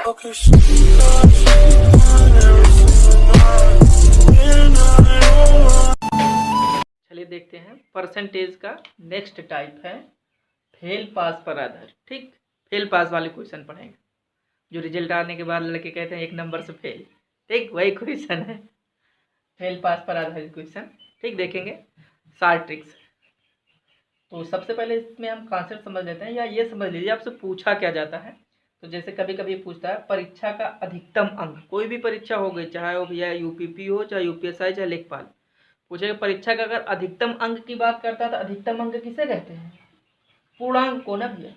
चलिए देखते हैं परसेंटेज का नेक्स्ट टाइप है फेल पास पर आधार। ठीक, फेल पास वाले क्वेश्चन पढ़ेंगे जो रिजल्ट आने के बाद लड़के कहते हैं 1 नंबर से फेल। ठीक, वही क्वेश्चन है, फेल पास पर आधारित क्वेश्चन। ठीक, देखेंगे सार ट्रिक्स। तो सबसे पहले इसमें हम कॉन्सेप्ट समझ लेते हैं, या ये समझ लीजिए आपसे पूछा क्या जाता है। तो जैसे कभी कभी पूछता है परीक्षा का अधिकतम अंक, कोई भी परीक्षा हो गई, चाहे वो भैया यूपीपी हो, चाहे यूपीएसआई, चाहे लेखपाल, पूछेगा परीक्षा का अगर अधिकतम अंक की बात करता है तो अधिकतम अंक किसे कहते हैं? पूर्णांक को ना भैया।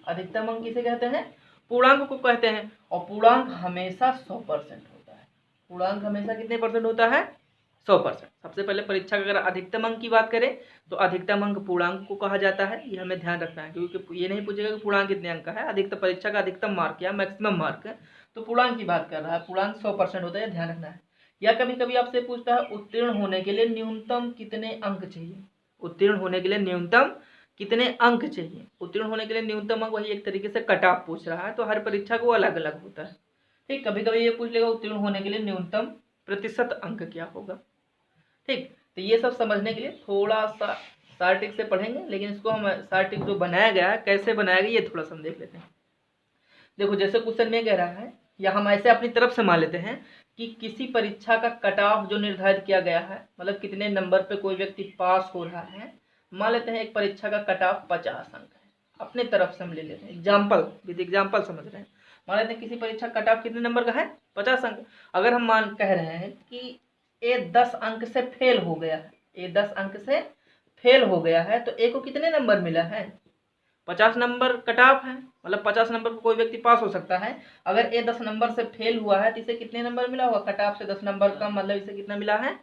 अधिकतम अंक किसे कहते हैं? पूर्णांक को कहते हैं। और पूर्णांक हमेशा 100% होता है। पूर्णांक हमेशा कितने परसेंट होता है? 100%। सबसे पहले परीक्षा का अगर अधिकतम अंक की बात करें तो अधिकतम अंक पूर्णांक को कहा जाता है। ये हमें ध्यान रखना है, क्योंकि ये नहीं पूछेगा कि पूर्णांक कितने अंक का है। अधिकतम परीक्षा का अधिकतम मार्क या मैक्सिमम मार्क है, तो पूर्णांक की बात कर रहा है। पूर्णांक 100% होता है, ध्यान रखना है। या कभी कभी आपसे पूछता है उत्तीर्ण होने के लिए न्यूनतम कितने अंक चाहिए। उत्तीर्ण होने के लिए न्यूनतम कितने अंक चाहिए? उत्तीर्ण होने के लिए न्यूनतम अंक, वही एक तरीके से कट ऑफ पूछ रहा है, तो हर परीक्षा को अलग अलग होता है। ठीक, कभी कभी ये पूछ लेगा उत्तीर्ण होने के लिए न्यूनतम प्रतिशत अंक क्या होगा। ठीक, तो ये सब समझने के लिए थोड़ा सा सार्टिक से पढ़ेंगे, लेकिन इसको हम सार्टिक जो बनाया गया है कैसे बनाया गया ये थोड़ा सा हम देख लेते हैं। देखो जैसे क्वेश्चन में कह रहा है, या हम ऐसे अपनी तरफ से मान लेते हैं कि किसी परीक्षा का कट ऑफ जो निर्धारित किया गया है, मतलब कितने नंबर पे कोई व्यक्ति पास हो रहा है। मान लेते हैं एक परीक्षा का कट ऑफ 50 अंक है, अपने तरफ से हम ले लेते हैं एग्जाम्पल, विद एग्जाम्पल समझ रहे हैं। मान लेते हैं किसी परीक्षा कट ऑफ कितने नंबर का है? 50 अंक। अगर हम मान कह रहे हैं कि ए 10 अंक से फेल हो गया है, ए 10 अंक से फेल हो गया है, तो ए को कितने नंबर मिला है? 50 नंबर कट ऑफ है, मतलब 50 नंबर पर कोई व्यक्ति पास हो सकता है। अगर ए 10 नंबर से फेल हुआ है तो इसे कितने नंबर मिला होगा? कट ऑफ से 10 नंबर कम, मतलब इसे कितना मिला है?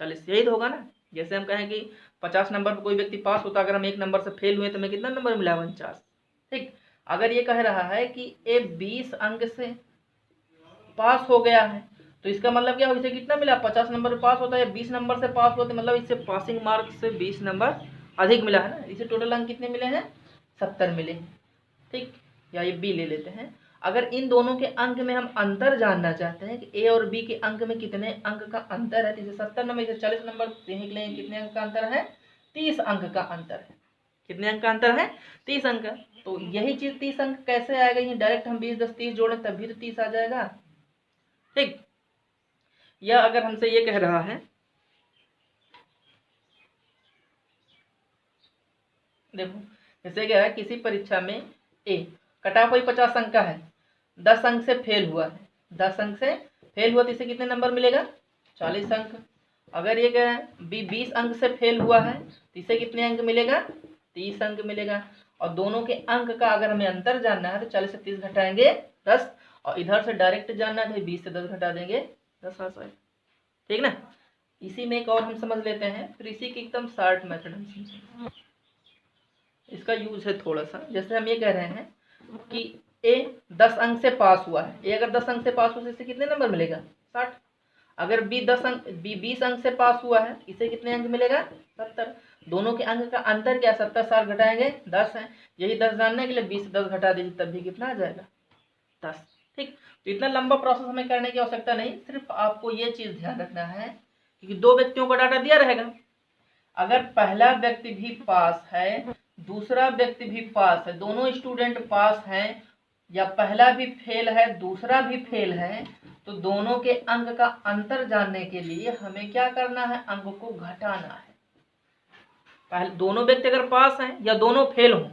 40। यही तो होगा ना। जैसे हम कहें कि 50 नंबर पर कोई व्यक्ति पास होता है, अगर हम 1 नंबर से फेल हुए तो हमें कितना नंबर मिला? 49। ठीक, अगर ये कह रहा है कि ए 20 अंक से पास हो गया है, तो इसका मतलब क्या हो, इसे कितना मिला? 50 नंबर पे पास होता है, 20 नंबर से पास होते, मतलब इससे पासिंग मार्क से 20 नंबर अधिक मिला है ना। इसे टोटल अंक कितने मिले हैं? 70 मिले। ठीक, या ये बी ले लेते हैं। अगर इन दोनों के अंक में हम अंतर जानना चाहते हैं कि ए और बी के अंक में कितने अंक का अंतर है, तो इसे 70 नंबर, इसे 40 नंबर निकलेंगे, कितने अंक का अंतर है? 30 अंक का अंतर है। कितने अंक का अंतर है? 30 अंक। तो यही चीज 30 अंक कैसे आएगा? ये डायरेक्ट हम 20 10 30 जोड़ें तभी तो 30 आ जाएगा। ठीक, या अगर हमसे ये कह रहा है, देखो जैसे क्या है, किसी परीक्षा में ए कट ऑफ वही 50 अंक का है, 10 अंक से फेल हुआ है, 10 अंक से फेल हुआ तो इसे कितने नंबर मिलेगा? 40 अंक। अगर ये कह रहा है बी 20 अंक से फेल हुआ है तो इसे कितने अंक मिलेगा? 30 अंक मिलेगा। और दोनों के अंक का अगर हमें अंतर जानना है तो 40 से 30 घटाएंगे 10, और इधर से डायरेक्ट जानना है 20 से 10 घटा देंगे 10 आ जाएगा। ठीक ना। इसी में एक और हम समझ लेते हैं, फिर इसी की एकदम शार्ट मेथड हम समझेंगे। इसका यूज है थोड़ा सा, जैसे हम ये कह रहे हैं कि ए 10 अंक से पास हुआ है, ए अगर 10 अंक से पास हुआ तो इसे कितने नंबर मिलेगा? 60। अगर बी 20 अंक से पास हुआ है, इसे कितने अंक मिलेगा? 70। दोनों के अंक का अंतर क्या? 70 60 घटाएंगे 10 है। यही 10 जानने के लिए 20 से 10 घटा दीजिए, तब भी कितना आ जाएगा? 10। ठीक, तो इतना लंबा प्रोसेस हमें करने की आवश्यकता नहीं, सिर्फ आपको ये चीज ध्यान रखना है कि 2 व्यक्तियों का डाटा दिया रहेगा। अगर पहला व्यक्ति भी पास है, दूसरा व्यक्ति भी पास है, दोनों स्टूडेंट पास हैं, या पहला भी फेल है दूसरा भी फेल है, तो दोनों के अंक का अंतर जानने के लिए हमें क्या करना है? अंक को घटाना है। पहले दोनों व्यक्ति अगर पास हैं या दोनों फेल हों,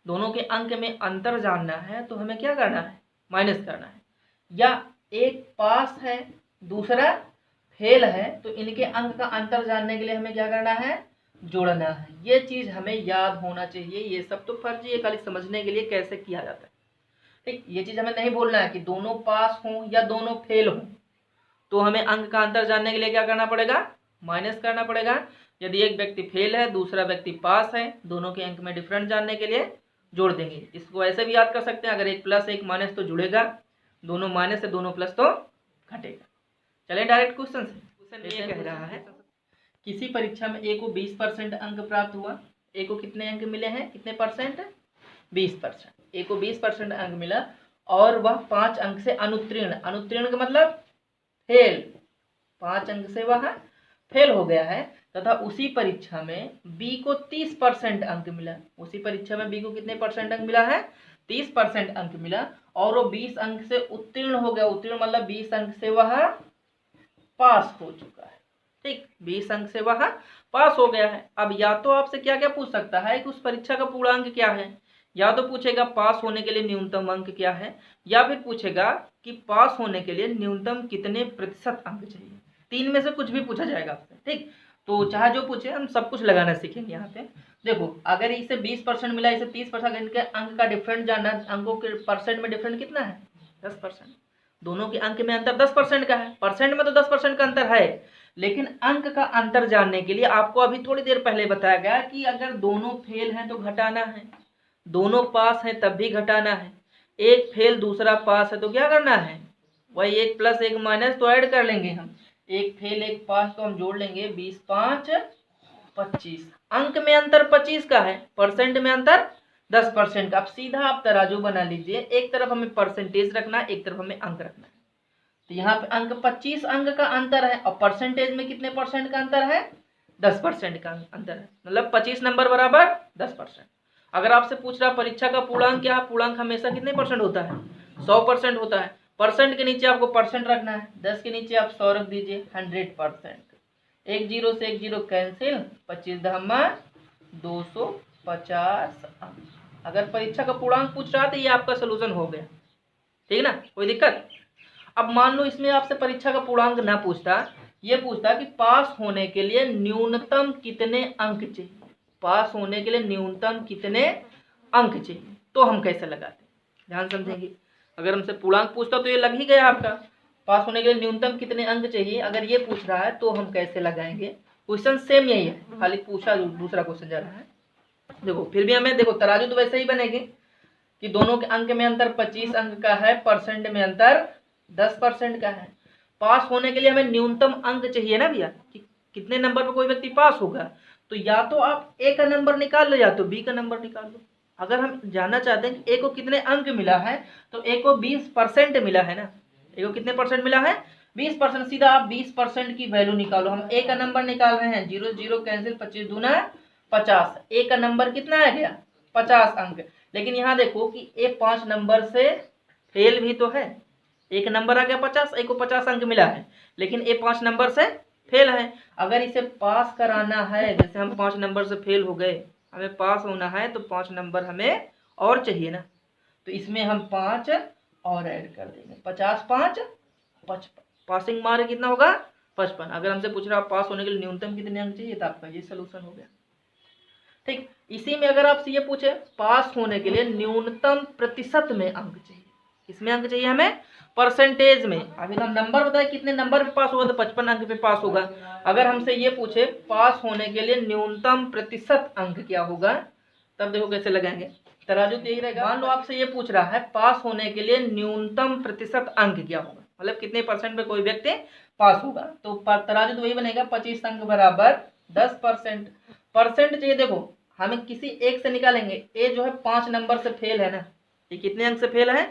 दोनों के अंक में अंतर जानना है तो हमें क्या करना है? माइनस करना है। या एक पास है दूसरा फेल है, तो इनके अंक का अंतर जानने के लिए हमें क्या करना है? जोड़ना है। ये चीज हमें याद होना चाहिए। ये सब तो फर्जी है, खाली समझने के लिए कैसे किया जाता है। ठीक, ये चीज हमें नहीं बोलना है कि दोनों पास हों या दोनों फेल हों, तो हमें अंक का अंतर जानने के लिए क्या करना पड़ेगा? माइनस करना पड़ेगा। यदि एक व्यक्ति फेल है दूसरा व्यक्ति पास है, दोनों के अंक में डिफरेंस जानने के लिए जोड़ देंगे। इसको ऐसे भी याद कर सकते हैं, अगर एक प्लस एक माइनस तो जुड़ेगा, दोनों माइनस है दोनों प्लस तो घटेगा। चले डायरेक्ट क्वेश्चन से। क्वेश्चन ये कह रहा है किसी परीक्षा में ए को 20% अंक प्राप्त हुआ। ए को कितने अंक मिले हैं? कितने परसेंट? 20%। ए को 20% अंक मिला और वह 5 अंक से अनुत्तीर्ण, अनुत्तीर्ण का मतलब फेल, 5 अंक से वह फेल हो गया है, तथा उसी परीक्षा में बी को 30% अंक मिला। उसी परीक्षा में बी को कितने परसेंट अंक मिला है? 30% अंक मिला, और वो 20 अंक से उत्तीर्ण हो गया। उत्तीर्ण मतलब 20 अंक से वह पास हो चुका है। ठीक, 20 अंक से वह पास हो गया है। अब या तो आपसे क्या क्या पूछ सकता है कि उस परीक्षा का पूर्णांक क्या है, या तो पूछेगा पास होने के लिए न्यूनतम अंक क्या है, या फिर पूछेगा कि पास होने के लिए न्यूनतम कितने प्रतिशत अंक चाहिए। 3 में से कुछ भी पूछा जाएगा आपसे। ठीक, तो चाहे जो पूछे हम सब कुछ लगाना सीखेंगे यहाँ पे। देखो, अगर इसे 20% मिला, इसे 30%, इनके अंक का डिफरेंट जानना, अंकों के परसेंट में डिफरेंट कितना है? 10%। दोनों के अंक में अंतर 10% का है। परसेंट में तो 10% का अंतर है, लेकिन अंक का अंतर जानने के लिए आपको अभी थोड़ी देर पहले बताया गया कि अगर दोनों फेल हैं तो घटाना है, दोनों पास हैं तब भी घटाना है, एक फेल दूसरा पास है तो क्या करना है? वही 1 प्लस 1 माइनस तो ऐड कर लेंगे हम, एक फेल एक पास तो हम जोड़ लेंगे, 20 5 25। अंक में अंतर 25 का है, परसेंट में अंतर 10% का। अब सीधा आप तराजू बना लीजिए, एक तरफ हमें परसेंटेज रखना है, एक तरफ हमें अंक रखना है। तो यहाँ पे अंक 25 अंक का अंतर है, और परसेंटेज में कितने परसेंट का अंतर है? 10% का अंतर है, मतलब 25 नंबर बराबर 10%। अगर आपसे पूछ रहा परीक्षा का पूर्णांक क्या है, पूर्णांक हमेशा कितने परसेंट होता है? 100% होता है। परसेंट के नीचे आपको परसेंट रखना है, 10 के नीचे आप 100 रख दीजिए, 100%। एक जीरो से एक जीरो कैंसिल, 25 धम्मा 250 अंक। अगर परीक्षा का पूर्णांक पूछ रहा तो ये आपका सोल्यूशन हो गया। ठीक ना, कोई दिक्कत? अब मान लो इसमें आपसे परीक्षा का पूर्णांक ना पूछता, ये पूछता कि पास होने के लिए न्यूनतम कितने अंक चाहिए, पास होने के लिए न्यूनतम कितने अंक चाहिए, तो हम कैसे लगाते? ध्यान समझेंगे। अगर हमसे पूर्णांक पूछता तो ये लग ही गया आपका, पास होने के लिए न्यूनतम कितने अंक चाहिए। अगर ये पूछ रहा है तो हम कैसे लगाएंगे? क्वेश्चन सेम यही है, खाली पूछा दूसरा क्वेश्चन जा रहा है। देखो, फिर भी हमें देखो तराजू तो वैसे ही बनेगी कि दोनों के अंक में अंतर 25 अंक का है, परसेंट में अंतर 10% का है। पास होने के लिए हमें न्यूनतम अंक चाहिए ना भैया, कि कितने नंबर पर कोई व्यक्ति पास होगा। तो या तो आप ए का नंबर निकाल लो, या तो बी का नंबर निकाल लो। अगर हम जानना चाहते हैं कि ए को कितने अंक मिला है, तो ए को 20% मिला है ना, ए को कितने परसेंट मिला है? 20%। सीधा आप 20% की वैल्यू निकालो। हम ए का नंबर निकाल रहे हैं, 0 0 कैंसिल, 25 दूना 50। ए का नंबर कितना आ गया? 50 अंक। लेकिन यहाँ देखो कि ए 5 नंबर से फेल भी तो है, एक नंबर आ गया 50, एक को 50 अंक मिला है, लेकिन ए 5 नंबर से फेल है। अगर इसे पास कराना है, जैसे हम 5 नंबर से फेल हो गए, हमें पास होना है तो 5 नंबर हमें और चाहिए ना, तो इसमें हम 5 और ऐड कर देंगे, 50 5 55। पासिंग मार्क कितना होगा? 55। अगर हमसे पूछ रहा पास होने के लिए न्यूनतम कितने अंक चाहिए, तो आपका ये सोल्यूशन हो गया। ठीक, इसी में अगर आपसे ये पूछे पास होने के लिए न्यूनतम प्रतिशत में अंक चाहिए, किसमें अंक चाहिए हमें? परसेंटेज में। अभी तो हम नंबर बताए कितने नंबर पे पास होगा, तो 55 अंक पे पास होगा। अगर हमसे ये पूछे पास होने के लिए न्यूनतम प्रतिशत अंक क्या होगा, तब देखो कैसे लगाएंगे। तराजू तो यही रहेगा। मान लो आपसे ये पूछ रहा है पास होने के लिए न्यूनतम प्रतिशत अंक क्या होगा, मतलब कितने परसेंट पे कोई व्यक्ति पास होगा, तो तराजू तो वही बनेगा, 25 अंक बराबर 10%। परसेंट चाहिए, देखो हमें किसी एक से निकालेंगे। ए जो है 5 नंबर से फेल है ना, ये कितने अंक से फेल है?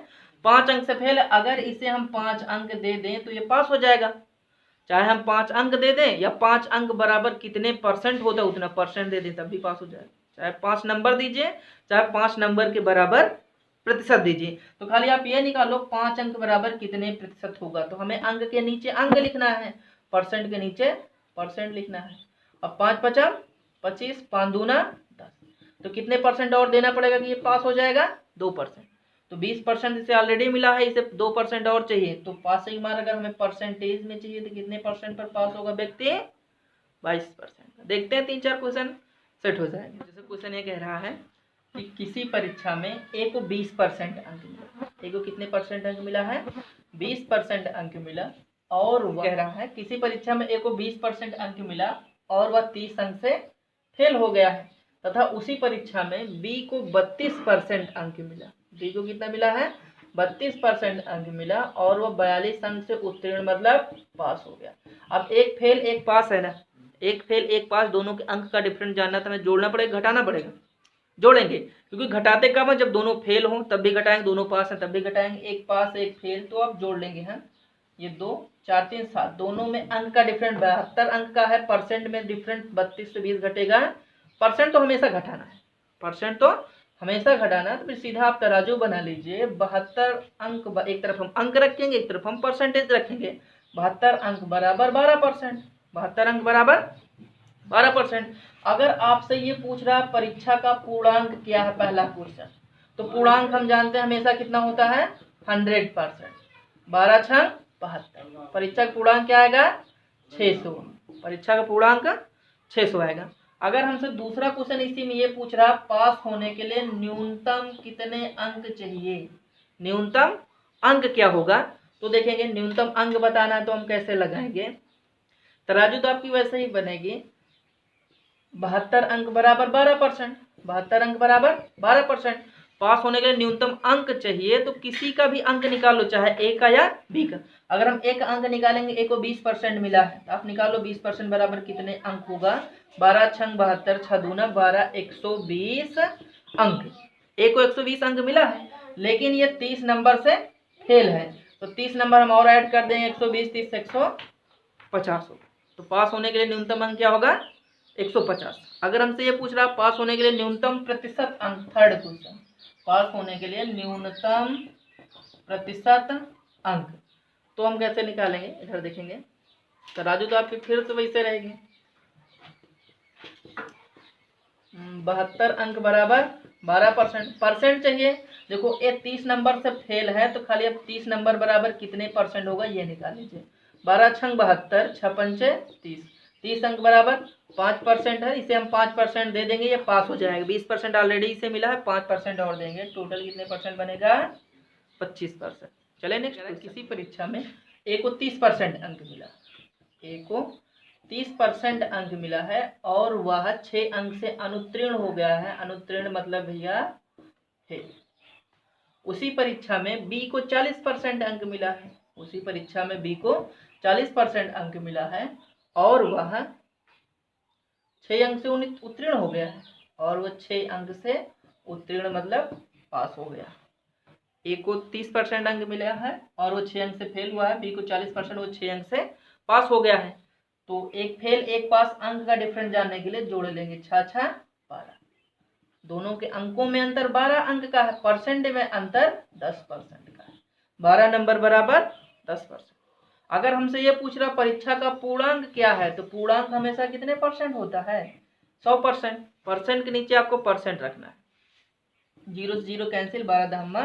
5 अंक से फेल है। अगर इसे हम 5 अंक दे दें तो ये पास हो जाएगा। चाहे हम 5 अंक दे दें, या 5 अंक बराबर कितने परसेंट होता है उतना परसेंट दे दें, तब भी पास हो जाएगा। चाहे 5 नंबर दीजिए, चाहे 5 नंबर के बराबर प्रतिशत दीजिए। तो खाली आप ये निकालो 5 अंक बराबर कितने प्रतिशत होगा, तो हमें अंक के नीचे अंक लिखना है, परसेंट के नीचे परसेंट लिखना है। अब 5 5 25, 5 दूना 10, तो कितने परसेंट और देना पड़ेगा कि ये पास हो जाएगा? 2%। तो 20% इसे ऑलरेडी मिला है, इसे 2% और चाहिए। तो पासिंग मार्क अगर हमें परसेंटेज में चाहिए तो कितने परसेंट पर पास होगा व्यक्ति? 22%। देखते हैं 3-4 क्वेश्चन सेट हो जाएंगे। जैसे क्वेश्चन ये कह रहा है कि किसी परीक्षा में ए को 20% अंक मिला, ए को कितने परसेंट अंक मिला है? 20% अंक मिला। और वह कह रहा है किसी परीक्षा में ए को 20% अंक मिला और वह 30 अंक से फेल हो गया है, तथा उसी परीक्षा में बी को 32% अंक मिला। बी को कितना मिला है? 32% अंक मिला, और वह 42 अंक से उत्तीर्ण मतलब पास हो गया। अब एक फेल एक पास है ना, एक फेल एक पास, दोनों के अंक का डिफरेंस जानना था, हमें जोड़ना पड़ेगा घटाना पड़ेगा? जोड़ेंगे, क्योंकि घटाते कब है, जब दोनों फेल हों तब भी घटाएंगे, दोनों पास हैं तब भी घटाएंगे, एक पास एक फेल, तो आप जोड़ लेंगे हैं। ये 2 4 3 7, दोनों में अंक का डिफरेंट 72 अंक का है, परसेंट में डिफरेंट 32 से 20 घटेगा। परसेंट तो हमेशा घटाना है, परसेंट तो हमेशा घटाना है। तो फिर सीधा आप तराजू बना लीजिए, 72 अंक एक तरफ हम अंक रखेंगे, एक तरफ हम परसेंटेज रखेंगे। 72 अंक बराबर 12%, 72 अंक बराबर 12%। अगर आपसे ये पूछ रहा है परीक्षा का पूर्णांक क्या है, पहला क्वेश्चन, तो पूर्णांक हम जानते हैं हमेशा कितना होता है, 100%। 12 छंग 72, परीक्षा का पूर्णांक क्या आएगा, 600। परीक्षा का पूर्णांक 600 आएगा। अगर हमसे दूसरा क्वेश्चन इसी में ये पूछ रहा पास होने के लिए न्यूनतम कितने अंक चाहिए, न्यूनतम अंक क्या होगा, तो देखेंगे न्यूनतम अंक बताना है तो हम कैसे लगाएंगे, तराजू तो आपकी वैसे ही बनेगी, 72 अंक बराबर 12%, 72 अंक बराबर 12%। पास होने के लिए न्यूनतम अंक चाहिए, तो किसी का भी अंक निकाल लो, चाहे ए का या बी का। अगर हम एक अंक निकालेंगे, ए को 20% मिला है, तो आप निकालो 20% बराबर कितने अंक होगा, 12 छंग 72, 6 दूना 12, 120 अंक। ए को 120 अंक मिला है, लेकिन ये 30 नंबर से फेल है, तो 30 नंबर हम और ऐड कर देंगे, 120 30 150 होगा। तो पास होने के लिए न्यूनतम अंक क्या होगा, 150। अगर हमसे ये पूछ रहा है पास होने के लिए न्यूनतम प्रतिशत अंक, थर्ड क्वेश्चन, पास होने के लिए न्यूनतम प्रतिशत अंक, तो हम कैसे निकालेंगे, इधर देखेंगे, तराजू तो आपकी फिर से वैसे रहेगी, 72 अंक बराबर 12%, परसेंट चाहिए। देखो ये 30 नंबर से फेल है, तो खाली अब 30 नंबर बराबर कितने परसेंट होगा ये निकाल लीजिए, 12 छंग 72, 6 पंचे 30, 30 अंक बराबर 5% है, इसे हम 5% दे देंगे, ये पास हो जाएगा। 20% ऑलरेडी इसे मिला है, 5% और देंगे, टोटल कितने परसेंट बनेगा, 25%। चले नेक्स्ट, किसी परीक्षा में ए को 30% अंक मिला, ए को 30% अंक मिला है और वह 6 अंक से अनुत्तीर्ण हो गया है, अनुत्तीर्ण मतलब भैया फेल। उसी परीक्षा में बी को 40% अंक मिला है, उसी परीक्षा में बी को 40% अंक मिला है और वह 6 अंक से उत्तीर्ण हो गया है, और वह 6 अंक से उत्तीर्ण मतलब पास हो गया। ए को 30% अंक मिला है और वो 6 अंक से फेल हुआ है, बी को 40%, वो 6 अंक से पास हो गया है। तो एक फेल एक पास अंक का डिफरेंस जानने के लिए जोड़ लेंगे, 6 6 12, दोनों के अंकों में अंतर 12 अंक का है, परसेंट में अंतर 10% का है, 12 नंबर बराबर 10%। अगर हमसे ये पूछ रहा परीक्षा का पूर्णांक क्या है, तो पूर्णांक हमेशा कितने परसेंट होता है, 100%। परसेंट के नीचे आपको परसेंट रखना है, 0 से 0 कैंसिल, 12 दहम्मा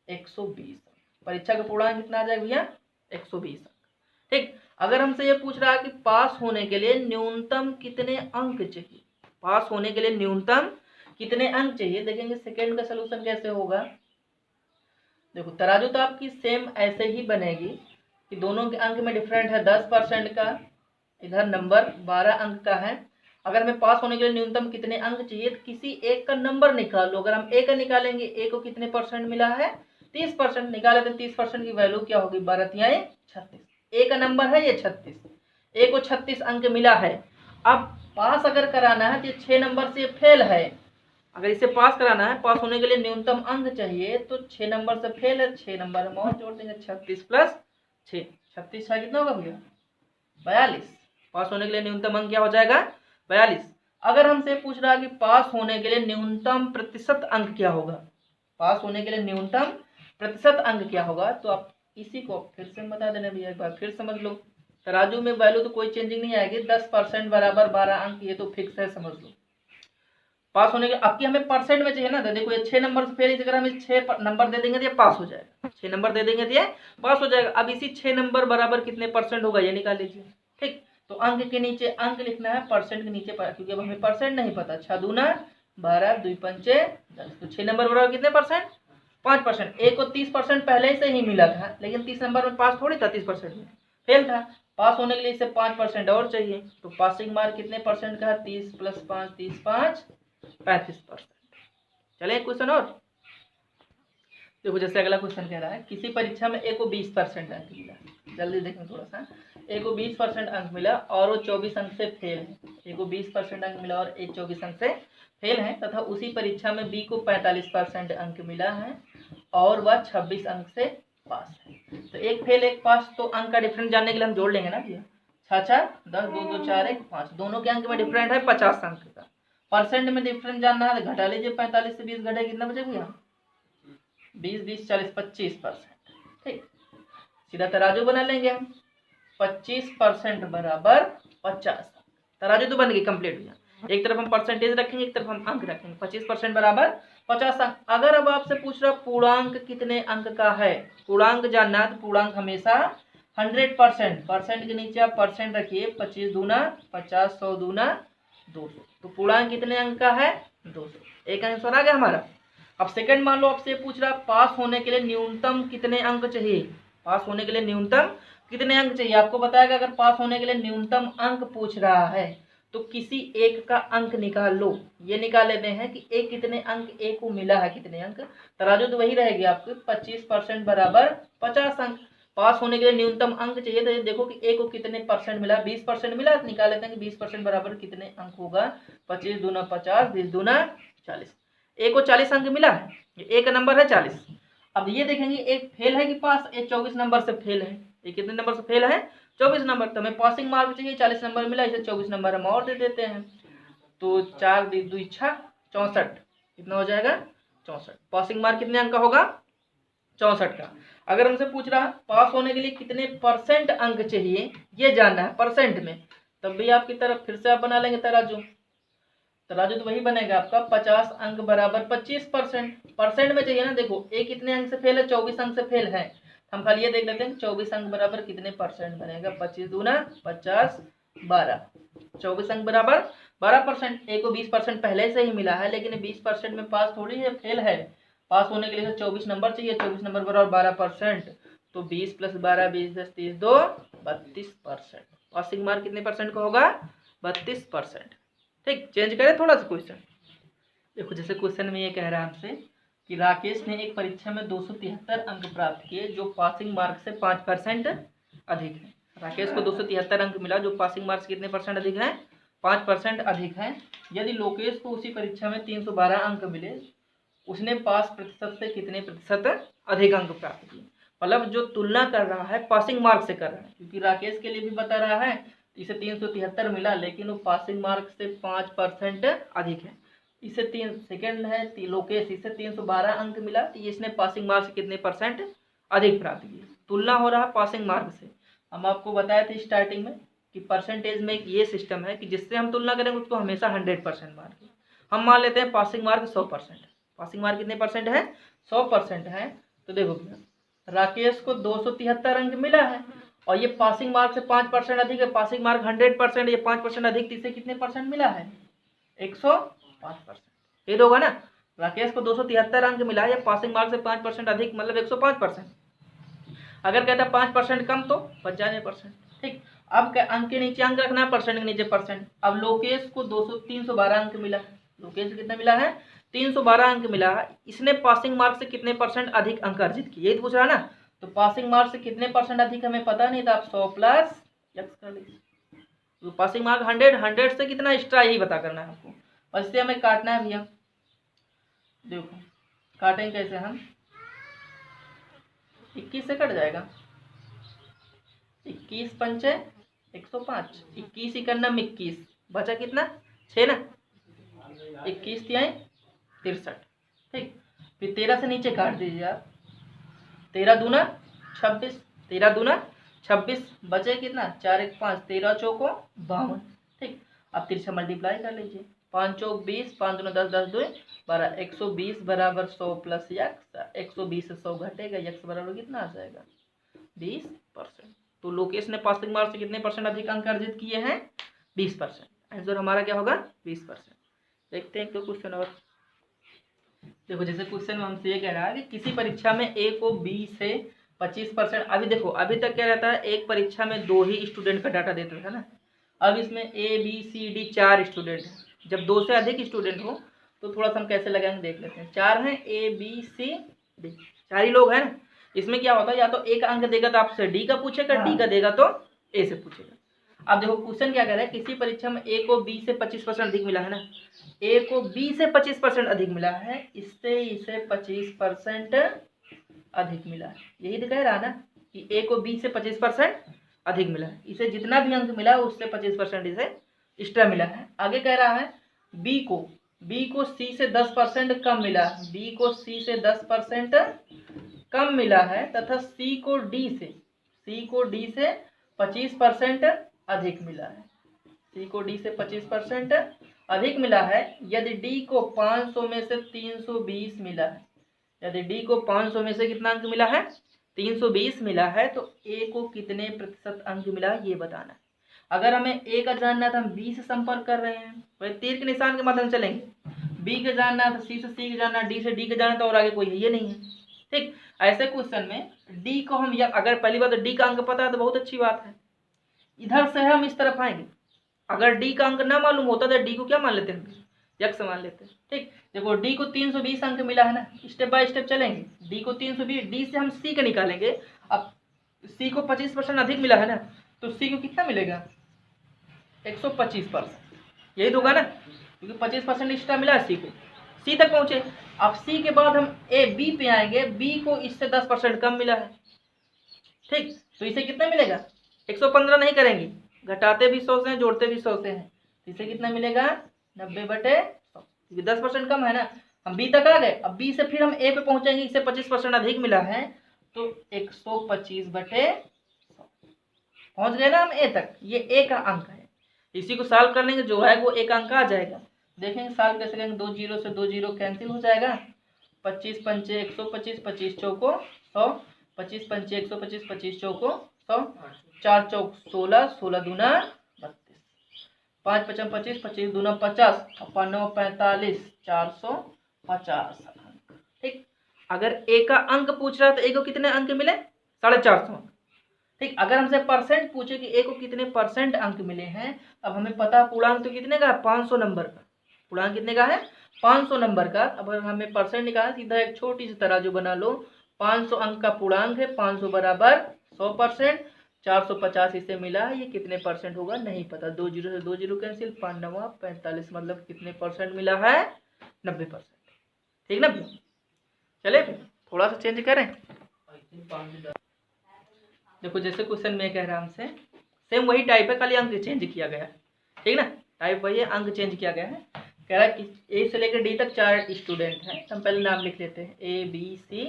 120। परीक्षा का पूर्णांक कितना आ जाएगा भैया, 120। ठीक। अगर हमसे ये पूछ रहा है कि पास होने के लिए न्यूनतम कितने अंक चाहिए, पास होने के लिए न्यूनतम कितने अंक चाहिए, देखेंगे सेकेंड का सलूशन कैसे होगा। देखो तराजू तो आपकी सेम ऐसे ही बनेगी कि दोनों के अंक में डिफरेंट है 10% का, इधर नंबर 12 अंक का है। अगर हमें पास होने के लिए न्यूनतम कितने अंक चाहिए, तो किसी एक का नंबर निकाल लो। अगर हम ए का निकालेंगे, ए को कितने परसेंट मिला है, 30% निकाले, तो 30% की वैल्यू क्या होगी, 12 तिहाई 36। ए का नंबर है ये 36, ए को 36 अंक मिला है। अब पास अगर कराना है तो ये 6 नंबर से फेल है, अगर इसे पास कराना है, पास होने के लिए न्यूनतम अंक चाहिए, तो 6 नंबर से फेल है, 6 नंबर हम और जोड़ देंगे, 36 प्लस 6, 36 6 कितना होगा भैया, 42। पास होने के लिए न्यूनतम अंक क्या हो जाएगा, 42। अगर हमसे पूछ रहा है कि पास होने के लिए न्यूनतम प्रतिशत अंक क्या होगा, पास होने के लिए न्यूनतम प्रतिशत अंक क्या होगा, तो आप इसी को फिर से बता देना भैया, एक बार फिर समझ लो। तराजू में वैल्यू तो कोई चेंजिंग नहीं आएगी, 10% बराबर 12 अंक, ये तो फिक्स है, समझ लो। पास होने के आपकी हमें परसेंट में चाहिए ना, तो देखो ये 6 नंबर से फेल, अगर हम 6 नंबर दे देंगे तो ये पास हो जाएगा, 6 नंबर दे देंगे तो ये पास हो जाएगा। अब इसी 6 नंबर बराबर कितने परसेंट होगा ये निकाल लीजिए। ठीक, तो अंक के नीचे अंक लिखना है, परसेंट के नीचे, क्योंकि अब हमें परसेंट नहीं पता, 6 दूना 12, 2 पंचे 10, तो 6 नंबर बराबर कितने परसेंट, 5%। ए को 30% पहले से ही मिला था, लेकिन 30 नंबर में पास थोड़ी था, 30% में फेल था। पास होने के लिए इसे 5% और चाहिए, तो पासिंग मार्क कितने परसेंट का है, 30 + 5, 30 5 35%। चले क्वेश्चन और देखो, जैसे अगला क्वेश्चन कह रहा है किसी परीक्षा में ए को 20% अंक मिला, जल्दी देखें थोड़ा सा। ए को 20% अंक मिला और वो 24 अंक से फेल है। ए को 20% अंक मिला और ए 24 अंक से फेल है, तथा उसी परीक्षा में बी को 45% अंक मिला है और वह 26 अंक से पास है। तो एक फेल एक पास, तो अंक का डिफरेंस जानने के लिए हम जोड़ लेंगे ना भैया, 6 4 10 2 2 4 1 5, दोनों के अंक में डिफरेंट है 50 अंक का। परसेंट में डिफरेंस जानना है, घटा लीजिए 45 से 20 घटे कितना बचे भैया, 20 20 40 25%। ठीक, सीधा तराजू बना लेंगे हम, 25% बराबर 50। तराजू तो बन गई कंप्लीट भैया, एक तरफ हम परसेंटेज रखेंगे एक तरफ हम अंक रखेंगे। 25% बराबर 50 अंक। अगर अब आपसे पूछ रहा पूर्णांक कितने अंक का है, पूर्णांक जानना है तो पूर्णांक हमेशा 100%, परसेंट के नीचे आप परसेंट रखिए, 25 दूना 50 100 दूना 200, तो पूर्णांक कितने अंक का है 200। एक आंसर आ गया हमारा। अब सेकंड मान लो आपसे पूछ रहा पास होने के लिए न्यूनतम कितने अंक चाहिए, पास होने के लिए न्यूनतम कितने अंक चाहिए। आपको बताएगा अगर पास होने के लिए न्यूनतम अंक पूछ रहा है तो किसी एक का अंक निकाल लो। ये निकाल लेते हैं कि ए कितने अंक, ए को मिला है कितने अंक, तराजू तो वही रहेगी आपकी, 25% बराबर 50 अंक। पास होने के लिए न्यूनतम अंक चाहिए, तो ये देखो कि ए को कितने परसेंट मिला, 20% मिला, तो निकाल लेते हैं कि 20% बराबर कितने अंक होगा, 25 दूना 50 20 दूना 40। ए को 40 अंक मिला है, ए का नंबर है 40। अब ये देखेंगे एक फेल है कि पास, एक 24 नंबर से फेल है। ये कितने नंबर से फेल है 24 नंबर, तो हमें पासिंग मार्क चाहिए, 40 नंबर मिला, इसे 24 नंबर हम और दे देते हैं, तो 4 2 6 64, कितना हो जाएगा 64। पासिंग मार्क कितने अंक का होगा 64 का। अगर हमसे पूछ रहा है पास होने के लिए कितने परसेंट अंक चाहिए, ये जानना है परसेंट में, तब भी आपकी तरफ फिर से आप बना लेंगे तराजू, तराजू तो वही बनेगा आपका, 50 अंक बराबर 25%। परसेंट में चाहिए ना, देखो ए कितने अंक से फेल है, 24 अंक से फेल है, हम खाली ये देख लेते हैं 24 अंक बराबर कितने परसेंट बनेगा, 25 दूना 50 12, 24 अंक बराबर 12%। ए को 20% पहले से ही मिला है, लेकिन 20% में पास थोड़ी है, फेल है। पास होने के लिए 24 नंबर चाहिए, 24 नंबर बराबर 12%, तो 20 + 12 20 10 30 2 32%। पासिंग मार्क कितने परसेंट का होगा 32%। ठीक, चेंज करें थोड़ा सा क्वेश्चन। देखो जैसे क्वेश्चन में ये कह रहा है हमसे कि राकेश ने एक परीक्षा में 273 अंक प्राप्त किए जो पासिंग मार्क से 5% अधिक है। राकेश को 273 अंक मिला जो पासिंग मार्क्स कितने परसेंट अधिक है 5% अधिक है। यदि लोकेश को उसी परीक्षा में 312 अंक मिले, उसने पास प्रतिशत से कितने प्रतिशत अधिक अंक प्राप्त किए। मतलब जो तुलना कर रहा है पासिंग मार्क से कर रहा है, क्योंकि राकेश के लिए भी बता रहा है, इसे 373 मिला लेकिन वो पासिंग मार्क से 5% अधिक है। इसे 3 सेकेंड है लोकेश, इसे 312 अंक मिला, तो इसने पासिंग मार्क से कितने परसेंट अधिक प्राप्त किए। तुलना हो रहा है पासिंग मार्क से। हम आपको बताए थे स्टार्टिंग में कि परसेंटेज में एक ये सिस्टम है कि जिससे हम तुलना करेंगे उसको हमेशा 100% मार्क। हम मान लेते हैं पासिंग मार्क 100%, पासिंग मार्क कितने परसेंट है 100% है। तो देखो राकेश को 273 अंक मिला है और ये पासिंग मार्क से 5% अधिक है, पासिंग मार्क 100%, ये 5% अधिक, तो इसे कितने परसेंट मिला है 105%। ये होगा ना, राकेश को 273 अंक मिला है, पासिंग मार्क से 5% अधिक मतलब 105%। अगर कहता है 5% कम तो 95%। ठीक, अब अंक के नीचे अंक रखना है, परसेंट के नीचे परसेंट। अब लोकेश को 312 अंक मिला है, लोकेश कितना मिला है 312 अंक मिला है, इसने पासिंग मार्क से कितने परसेंट अधिक अंक अर्जित किए, यही तो पूछ रहा ना। तो पासिंग मार्क से कितने परसेंट अधिक हमें पता नहीं था, आप 100 + x कर लीजिए। तो पासिंग मार्क 100 से कितना एक्स्ट्रा, यही पता करना है आपको, और इससे हमें काटना है भैया। देखो काटेंगे कैसे हम, 21 से कट जाएगा, 21 पंचे 105, 21 इकन्नम 21, बचा कितना 6 ना, 21 तिहाई 63। ठीक, फिर 13 से नीचे काट दीजिए आप, 13 दूना 26, 13 दूना 26, बचे कितना 4 1 5, 13 चौको 52। ठीक, अब तिरछा मल्टीप्लाई कर लीजिए, 5 चौक 20, 5 दूना 10, 10 2 12, 120 बराबर 100 + x, 120 से 100 घटेगा, x बराबर कितना आ जाएगा 20%। तो लोकेश ने पासिंग मार्क से कितने परसेंट अधिक अंक अर्जित किए हैं 20%। आंसर हमारा क्या होगा 20%। देखते हैं एक तो क्वेश्चन और। देखो जैसे क्वेश्चन में हमसे ये कह रहा है कि किसी परीक्षा में ए को बी से 25%, अभी देखो अभी तक क्या रहता है, एक परीक्षा में 2 ही स्टूडेंट का डाटा देता था ना, अब इसमें A B C D 4 student हैं। जब 2 से अधिक स्टूडेंट हो तो थोड़ा सा हम कैसे लगाएंगे देख लेते हैं। 4 हैं ए बी सी डी, 4 ही लोग हैं ना। इसमें क्या होता है, या तो एक अंक देगा तो आपसे डी का पूछेगा, डी का देगा तो ए से पूछेगा। अब देखो क्वेश्चन क्या कह रहा है, किसी परीक्षा में ए को बी से 25% अधिक मिला है ना, ए को बी से 25% अधिक मिला है, इससे इसे 25% अधिक मिला है। यही तो कह रहा है ना कि ए को बी से 25% अधिक मिला है, इसे जितना भी अंक मिला उससे 25% इसे एक्स्ट्रा मिला है। आगे कह रहा है बी को सी से 10% कम मिला है, बी को सी से 10% कम मिला है तथा सी को डी से 25% अधिक मिला है, सी को डी से 25% अधिक मिला है। यदि डी को 500 में से 320 मिला है, यदि डी को 500 में से कितना अंक मिला है, 320 मिला है, तो ए को कितने प्रतिशत अंक मिला ये बताना है। अगर हमें ए का जानना है तो हम बी से संपर्क कर रहे हैं, वही तीर के निशान के माध्यम से चलेंगे। बी का जानना है तो सी से सी का जानना, डी से डी का जानना, तो और आगे कोई है ये नहीं है। ठीक, ऐसे क्वेश्चन में डी को हम, या अगर पहली बात तो डी का अंक पता है तो बहुत अच्छी बात है, इधर से हम इस तरफ आएंगे। अगर डी का अंक ना मालूम होता तो डी को क्या मान लेते हैं, यक्स मान लेते हैं। ठीक, देखो डी को 320 अंक मिला है ना, स्टेप बाय स्टेप चलेंगे। डी को 320, डी से हम सी का निकालेंगे। अब सी को 25% अधिक मिला है ना, तो सी को कितना मिलेगा, 125%, यही तो होगा ना, क्योंकि 25% एक्स्ट्रा मिला है सी को, सी तक पहुंचे। अब सी के बाद हम ए बी पे आएंगे, बी को इससे 10% कम मिला है। ठीक, तो इसे कितना मिलेगा, 115 नहीं करेंगे, घटाते भी 100 से हैं, जोड़ते भी 100 से हैं, इसे कितना मिलेगा 90/100, क्योंकि 10% कम है ना। हम बी तक आ गए, अब बी से फिर हम ए पे पहुंचेंगे, इसे 25% अधिक मिला है, तो 125/100 पहुंच गए ना हम ए तक। ये ए का अंक है, इसी को सॉल्व कर लेंगे, जो है वो एक अंक आ जाएगा। देखेंगे सॉल्व कैसे करेंगे, 2 जीरो से 2 जीरो कैंसिल हो जाएगा, 25 पंचे 125, 25 चौको 100, 25 पंचे 125, 25 चौको 100, 4 चौक 16, 16 दूना 32, 5 पचम 25, 25 दूना 50, 9 45, 450 अंक। ठीक, अगर ए का अंक पूछ रहा है तो ए को कितने अंक मिले, 450 अंक। ठीक, अगर हमसे परसेंट पूछे कि ए को कितने परसेंट अंक मिले हैं, अब हमें पता पूर्णांक तो कितने का है, 500 नंबर का, पूर्णांक कितने का है, 500 नंबर का। अब अगर हमें परसेंट निकालना, सीधा एक छोटी सी तराजू बना लो, 500 अंक का पूर्णांक है, 500 बराबर 100%, 450 इसे मिला है, ये कितने परसेंट होगा नहीं पता, 2 जीरो से 2 जीरो कैंसिल, 5 9 45, मतलब कितने परसेंट मिला है, 90%। ठीक ना, चले फिर थोड़ा सा चेंज करें। देखो जैसे क्वेश्चन में कह रहा है हमसे, सेम वही टाइप है, खाली अंक चेंज किया गया है। ठीक ना, टाइप वही है, अंक चेंज किया गया है। कह रहा है कि ए से लेकर डी तक 4 स्टूडेंट हैं, हम पहले नाम लिख लेते हैं ए बी सी।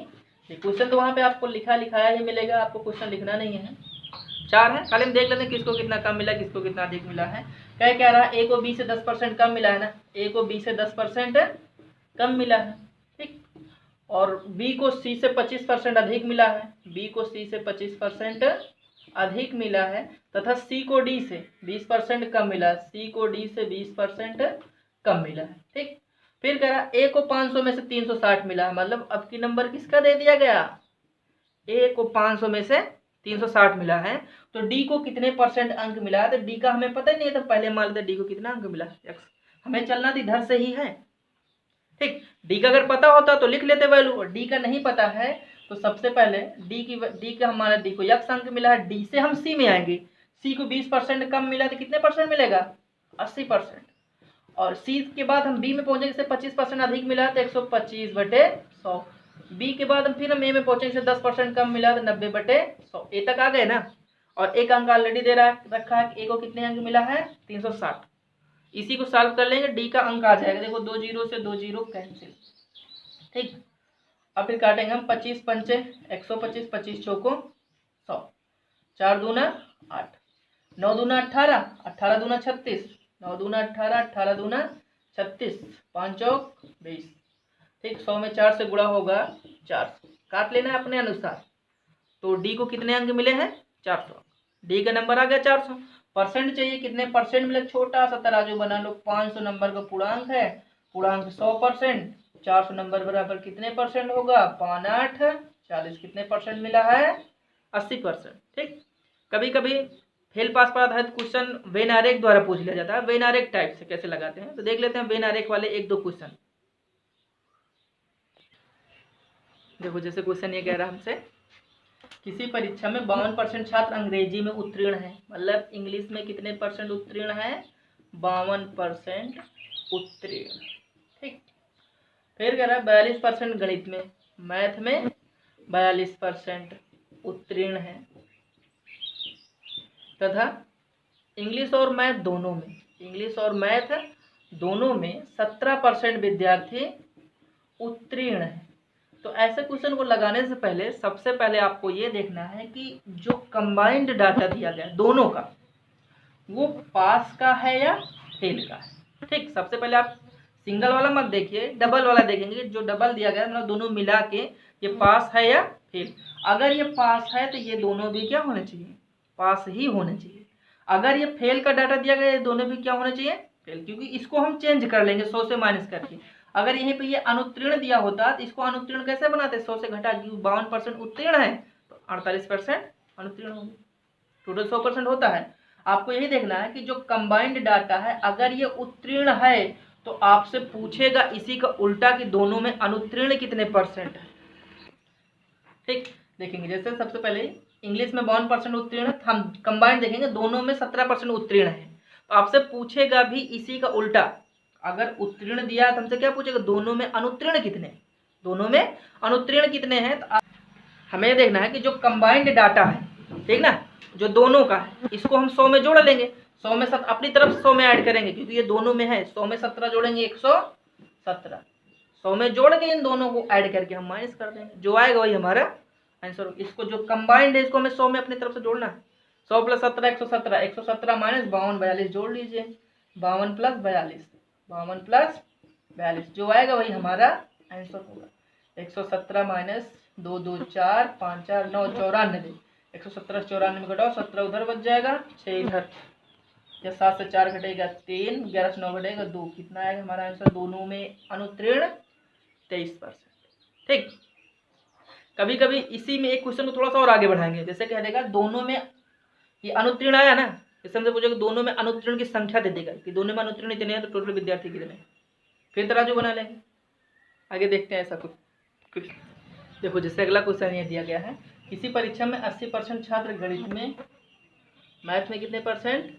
क्वेश्चन तो वहाँ पे आपको लिखाया ही मिलेगा, आपको क्वेश्चन लिखना नहीं है, 4 है, खाली हम देख लेते हैं किसको कितना कम मिला, किसको कितना अधिक मिला है। क्या रहा, ए को बी से 10% कम मिला है ना, ए को बी से 10% कम मिला है। ठीक, और बी को सी से 25% अधिक मिला है, बी को सी से 25% अधिक मिला है, तथा सी को डी से 20% कम मिला, सी को डी से 20% कम मिला है। ठीक, फिर कह रहा ए को 500 में से 360 मिला है, मतलब अब की नंबर किसका दे दिया गया, ए को 500 में से 360 मिला है, तो डी को कितने परसेंट अंक मिला है, तो डी का हमें पता ही नहीं है, तो पहले मान लेते डी को कितना अंक मिला है, हमें चलना तो इधर से ही है। ठीक, डी का अगर पता होता तो लिख लेते वैल्यू, और डी का नहीं पता है तो सबसे पहले डी का हमारा डी को x अंक मिला है, डी से हम सी में आएंगे, सी को 20% कम मिला तो कितने परसेंट मिलेगा, 80%, और सी के बाद हम बी में पहुंचेंगे, इससे 25% अधिक मिला तो 125/100, बी के बाद हम फिर हम ए में पहुंचेंगे, इससे 10% कम मिला तो 90/100, ए तक आ गए ना। और एक अंक ऑलरेडी दे रखा है, ए को कितने अंक मिला है, 360, इसी को सॉल्व कर लेंगे, डी का अंक आ जाएगा। देखो 2 जीरो से 2 जीरो कैंसिल। ठीक, अब फिर काटेंगे हम, 25 पंचे 125, 25 चौको 100, 4 दूना 8, 9 दूना 18, 18 दूना 36, 9 दूना 18, 18 दूना 36, 5 चौक 20। ठीक, 100 में 4 से गुणा होगा 400, काट लेना है अपने अनुसार। तो डी को कितने अंक मिले हैं, 400, डी का नंबर आ गया 400। परसेंट चाहिए, कितने परसेंट मिले, छोटा सा तराजू बना लो, 500 नंबर का पूर्णांक है, पूर्णांक 100%, 400 नंबर बराबर कितने परसेंट होगा, 5 8 40, कितने परसेंट मिला है, 80%। ठीक, कभी कभी फेल पास पर आधारित क्वेश्चन वेन आरेख द्वारा पूछ लिया जाता है, वेन आरेख टाइप से कैसे लगाते हैं, तो देख लेते हैं वेन आरेख वाले 1 2 क्वेश्चन। देखो जैसे क्वेश्चन ये कह रहा है हमसे, किसी परीक्षा में 52% छात्र अंग्रेजी में उत्तीर्ण हैं, मतलब इंग्लिश में कितने परसेंट उत्तीर्ण हैं? 52% उत्तीर्ण। ठीक, फिर कह रहा है 42% गणित में, मैथ में 42% उत्तीर्ण है, तथा इंग्लिश और मैथ दोनों में, इंग्लिश और मैथ दोनों में 17% विद्यार्थी उत्तीर्ण है। तो ऐसे क्वेश्चन को लगाने से पहले सबसे पहले आपको ये देखना है कि जो कंबाइंड डाटा दिया गया दोनों का, वो पास का है या फेल का है। ठीक, सबसे पहले आप सिंगल वाला मत देखिए, डबल वाला देखेंगे। जो डबल दिया गया मतलब दोनों मिला के ये पास है या फेल। अगर ये पास है तो ये दोनों भी क्या होने चाहिए? पास ही होने चाहिए। अगर ये फेल का डाटा दिया गया, ये दोनों भी क्या होने चाहिए? फेल, क्योंकि इसको हम चेंज कर लेंगे 100 से माइनस करके। अगर यहीं पे ये अनुत्तीर्ण दिया होता तो इसको अनुत्तीर्ण कैसे बनाते? 100 से घटा, 52% उत्तीर्ण है तो 48% अनुत्तीर्ण होंगे, टोटल 100% होता है। आपको यही देखना है कि जो कंबाइंड डाटा है अगर ये उत्तीर्ण है तो आपसे पूछेगा इसी का उल्टा कि दोनों में अनुत्तीर्ण कितने परसेंट है। ठीक, देखेंगे जैसे सबसे पहले इंग्लिश में 52% उत्तीर्ण है, हम कंबाइंड देखेंगे दोनों में 17% उत्तीर्ण है। तो आपसे पूछेगा भी इसी का उल्टा, अगर उत्तीर्ण दिया है तो हमसे क्या पूछेगा? दोनों में अनुत्तीर्ण कितने, दोनों में अनुत्तीर्ण कितने हैं। तो हमें देखना है कि जो कंबाइंड डाटा है, ठीक ना, जो दोनों का है, इसको हम 100 में जोड़ लेंगे। 100 में अपनी तरफ 100 में ऐड करेंगे क्योंकि ये दोनों में है। 100 में 17 जोड़ेंगे 117, 100 में जोड़ के इन दोनों को ऐड करके हम माइनस कर देंगे, जो आएगा वही हमारा आंसर। इसको जो कंबाइंड है इसको हमें 100 में अपनी तरफ से जोड़ना है। 100 प्लस 17 117, 117 माइनस 52 42 जोड़ लीजिए, 52 प्लस 42, 52 प्लस 42, जो आएगा वही हमारा आंसर होगा। 117 माइनस 2 2 4 5 4 9 94, 117 94 में घटाओ, 17 उधर बच जाएगा, 6 इधर, या 7 से 4 घटेगा 3, 11 से 9 घटेगा 2, कितना आएगा हमारा आंसर? दोनों में अनुत्तीर्ण 23%। ठीक, कभी कभी इसी में एक क्वेश्चन को थोड़ा सा और आगे बढ़ाएंगे, जैसे कह देगा दोनों में ये अनुत्तीर्ण आया ना, इस हमसे पूछेगा दोनों में अनुत्तीर्ण की संख्या दे देगा कि दोनों में अनुत्तीर्ण कितने हैं, तो टोटल विद्यार्थी कितने हैं, फिर तराजू बना लेंगे। आगे देखते हैं ऐसा कुछ। देखो जैसे अगला क्वेश्चन ये दिया गया है, किसी परीक्षा में 80% छात्र गणित में, मैथ में कितने परसेंट?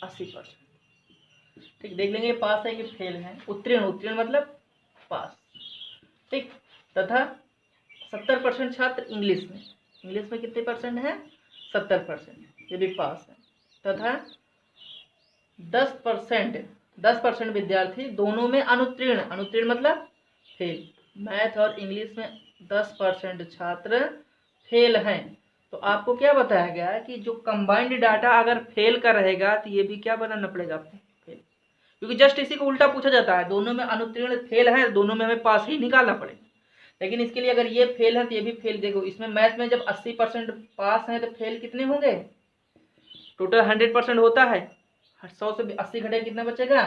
80%। ठीक, देख लेंगे पास है कि फेल है। उत्तीर्ण, उत्तीर्ण मतलब पास। ठीक, तथा 70% छात्र इंग्लिश में, इंग्लिश में कितने परसेंट है? 70%, ये भी पास है। तथा 10% विद्यार्थी दोनों में अनुत्तीर्ण, अनुत्तीर्ण मतलब फेल। मैथ और इंग्लिश में 10% छात्र फेल हैं। तो आपको क्या बताया गया है कि जो कंबाइंड डाटा अगर फेल का रहेगा तो ये भी क्या बनाना पड़ेगा आपको? फेल, क्योंकि जस्ट इसी को उल्टा पूछा जाता है, दोनों में अनुत्तीर्ण फेल है, दोनों में हमें पास ही निकालना पड़ेगा। लेकिन इसके लिए अगर ये फेल है तो ये भी फेल। देखो इसमें मैथ में जब 80% पास है तो फेल कितने होंगे? टोटल 100% होता है, 100 से 80 घटे कितना बचेगा?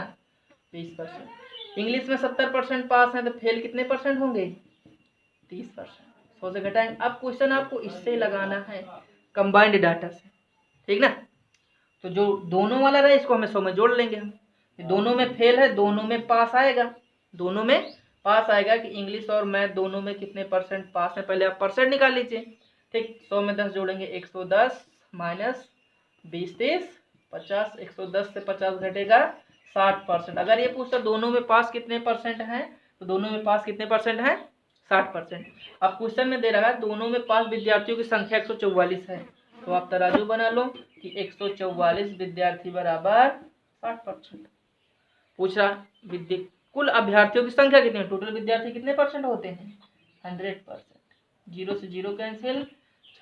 20%। इंग्लिश में 70% पास है तो फेल कितने परसेंट होंगे? 30%, 100 से घटाएंगे। अब क्वेश्चन आपको इससे लगाना है, कंबाइंड डाटा से, ठीक ना। तो जो दोनों वाला रहा इसको हमें 100 में जोड़ लेंगे हम, दोनों में फेल है दोनों में पास आएगा, दोनों में पास आएगा कि इंग्लिश और मैथ दोनों में कितने परसेंट पास है, पहले आप परसेंट निकाल लीजिए। ठीक, 100 में 10 जोड़ेंगे 110 माइनस 20 30 50, 110 से 50 घटेगा 60%। अगर ये पूछता दोनों में पास कितने परसेंट हैं तो दोनों में पास कितने परसेंट है? 60%। अब क्वेश्चन में दे रहा है दोनों में पास विद्यार्थियों की संख्या 144 है, तो आप तराजू बना लो कि 144 विद्यार्थी बराबर 60%। पूछ रहा कुल अभ्यर्थियों की संख्या कितनी है, टोटल विद्यार्थी कितने परसेंट होते हैं? 100%। 0 से 0 कैंसिल,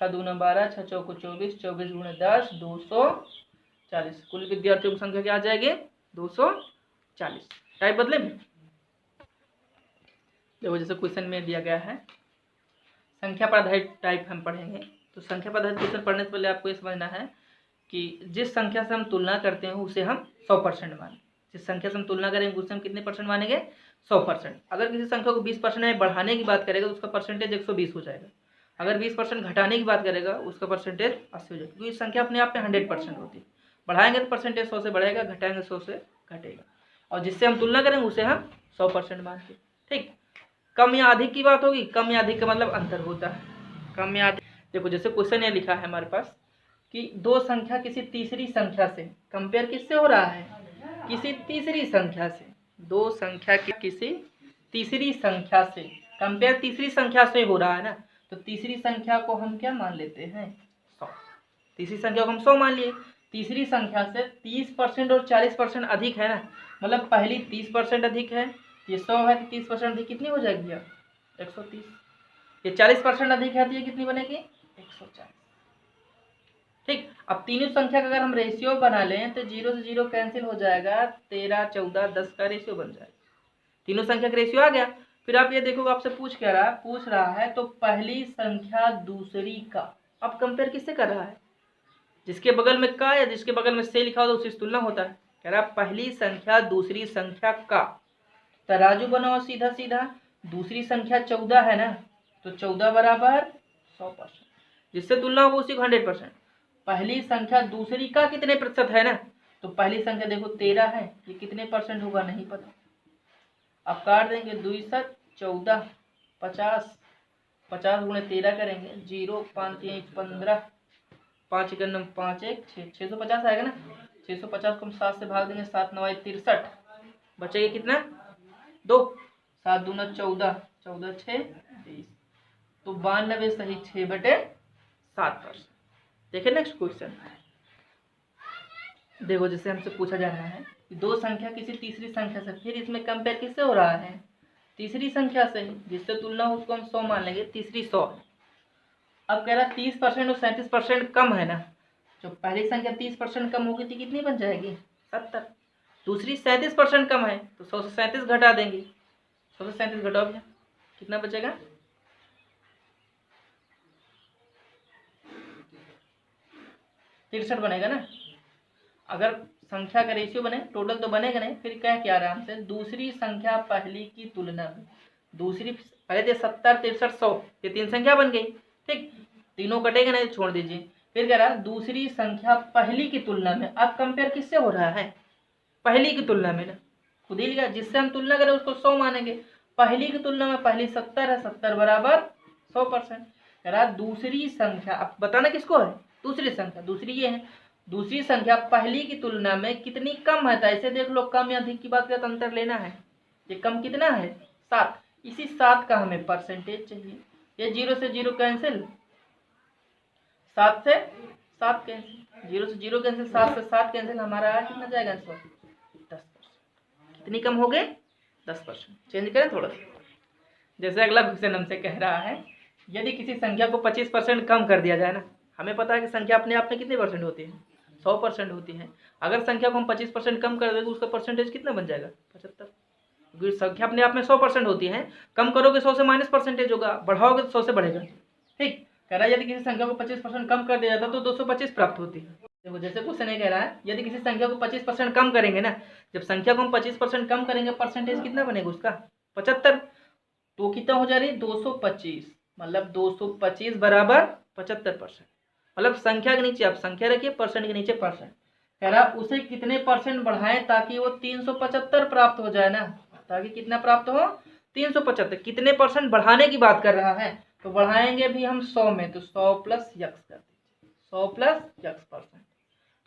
6 दूना 12, 6 चौको 24, 24 गुणे 10, 240। कुल विद्यार्थियों की संख्या क्या आ जाएगी? 240। टाइप बदले में देखो जैसे क्वेश्चन में दिया गया है संख्या पर आधारित टाइप हम पढ़ेंगे। तो संख्या पर आधारित क्वेश्चन पढ़ने से पहले आपको ये समझना है कि जिस संख्या से हम तुलना करते हैं उसे हम 100% मानें। जिस संख्या से हम तुलना करेंगे उससे हम कितने परसेंट मानेंगे? 100%। अगर किसी संख्या को 20% में बढ़ाने की बात करेगा तो उसका परसेंटेज 120 हो जाएगा। अगर 20% घटाने की बात करेगा उसका परसेंटेज 80 हो जाएगा, क्योंकि संख्या अपने आप में 100% होती है। बढ़ाएंगे तो परसेंटेज 100 से बढ़ेगा, घटाएंगे 100 से घटेगा। और जिससे हम तुलना करेंगे उसे हम 100% मानते। ठीक, कम या अधिक की बात होगी, कम या अधिक का मतलब अंतर होता है, कम या अधिक। देखो जैसे क्वेश्चन ये लिखा है हमारे पास कि दो संख्या किसी तीसरी संख्या से कंपेयर किससे हो रहा है, किसी तीसरी संख्या से। दो संख्या की किसी तीसरी संख्या से कंपेयर तीसरी संख्या से हो रहा है ना, तो तीसरी संख्या को हम क्या मान लेते हैं, 100। तीसरी संख्या को हम 100 मान लिए। तीसरी संख्या से 30% और 40% अधिक है ना, मतलब पहली 30% अधिक है, ये 100 है तो 30% अधिक कितनी हो जाएगी अब 130। ये 40% अधिक है तो ये कितनी बनेगी 140। ठीक, अब तीनों संख्या का अगर हम रेशियो बना लें तो 0 से 0 कैंसिल हो जाएगा, 13, 14, 10 का रेशियो बन जाएगा। तीनों संख्या का रेशियो आ गया। फिर आप ये देखो आपसे पूछ रहा है तो पहली संख्या दूसरी का, अब कंपेयर किससे कर रहा है, जिसके बगल में का या जिसके बगल में से लिखा होता है उससे तुलना होता है। कह रहा पहली संख्या दूसरी संख्या का, तराजू बनाओ सीधा सीधा, दूसरी संख्या 14 है ना, तो 14 बराबर 100%, जिससे तुलना होगा उसी को 100%। पहली संख्या दूसरी का कितने प्रतिशत है ना, तो पहली संख्या देखो 13 है, ये कितने परसेंट होगा नहीं पता। अब काट देंगे 2 7 14, 50, 50 गुणे 13 करेंगे, 0 5 3 15, 5 1 9 5 1 6, 650 आएगा ना। 650 को हम 7 से भाग देंगे, 7 9 63, बचेगा कितना 2, 7 दूना 14, 14 6 20, तो 92 सही 6/7%। देखिए नेक्स्ट क्वेश्चन, देखो जैसे हमसे पूछा जा रहा है कि दो संख्या किसी तीसरी संख्या से, फिर इसमें कंपेयर किससे हो रहा है, तीसरी संख्या से, जिससे तुलना हो उसको हम 100 मान लेंगे, तीसरी 100। अब कह रहा 30% और 37% कम है ना, जो पहली संख्या 30% कम होगी थी कितनी बन जाएगी 70, दूसरी 37% कम है तो 100 से 37 घटा देंगे, 100 से 37 घटाओ भैया कितना बचेगा 63 बनेगा ना। अगर संख्या का रेशियो बने, टोटल तो बनेगा नहीं, फिर क्या आराम से दूसरी संख्या पहली की तुलना में, दूसरी पहले थे 70 63 100, ये तीन संख्या बन गई। ठीक, तीनों कटेगा नहीं छोड़ दीजिए। फिर कह रहा दूसरी संख्या पहली की तुलना में, अब कंपेयर किससे हो रहा है, पहली की तुलना में ना, खुद ही लिखा, जिससे हम तुलना करें उसको 100 मानेंगे। पहली की तुलना में पहली 70 है, 70 बराबर 100%। कह रहा दूसरी संख्या, अब बताना किसको है, दूसरी संख्या, दूसरी ये है, दूसरी संख्या पहली की तुलना में कितनी कम है, तो ऐसे देख लो कम या अधिक की बात करें तो अंतर लेना है। ये कम कितना है 7, इसी 7 का हमें परसेंटेज चाहिए। ये 0 से 0 कैंसिल, 7 से 7 कैंसिल, 0 से 0 कैंसिल, 7 से 7 कैंसिल, हमारा कितना जाएगा आंसर 10%। कितनी कम हो गए 10%। चेंज करें थोड़ा सा। जैसे अगला क्वेश्चन हमसे कह रहा है यदि किसी संख्या को 25% कम कर दिया जाए ना, हमें पता है कि संख्या अपने आप में कितने परसेंट होती है 100% होती है। अगर संख्या को हम 25% कम कर दें तो उसका परसेंटेज कितना बन जाएगा 75, क्योंकि संख्या अपने आप में 100% होती है। कम करोगे 100 से माइनस परसेंटेज होगा, बढ़ाओगे तो 100 से बढ़ेगा। ठीक, कह रहा है यदि किसी संख्या को 25% कम कर दिया जाता तो 225 प्राप्त होती है। देखो जैसे क्वेश्चन ये कह रहा है यदि किसी संख्या को 25% कम करेंगे ना, जब संख्या को हम 25% कम करेंगे परसेंटेज कितना बनेगा उसका 75, तो कितना हो जा रही है 225, मतलब 225 बराबर 75%। मतलब संख्या के नीचे आप संख्या रखिए, परसेंट के नीचे परसेंट। कह रहा उसे कितने परसेंट बढ़ाएं ताकि वो 375 प्राप्त हो जाए ना, ताकि कितना प्राप्त हो 375। कितने परसेंट बढ़ाने की बात कर रहा है, तो बढ़ाएंगे भी हम 100 में, तो 100 प्लस यक्स कर दीजिए, 100 प्लस यक्स परसेंट।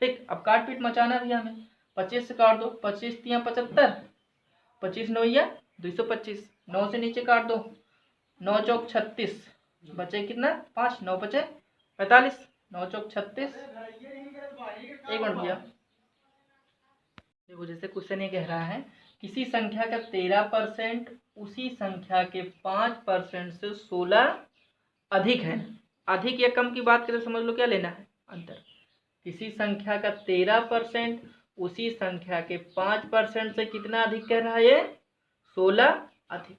ठीक, अब काट पीट मचाना भी हमें, 25 से काट दो, 25 तिया 75, 25 9 225, 9 से नीचे काट दो, 9 चौक 36, बचे कितना 5, 9 बचे 45, 9 चौक 36। एक मिनट भैया, देखो जैसे क्वेश्चन ये कह रहा है किसी संख्या का 13% उसी संख्या के 5% से 16 अधिक है। अधिक या कम की बात करें समझ लो क्या लेना है अंतर। किसी संख्या का 13% उसी संख्या के 5% से कितना अधिक कह रहा है ये 16 अधिक।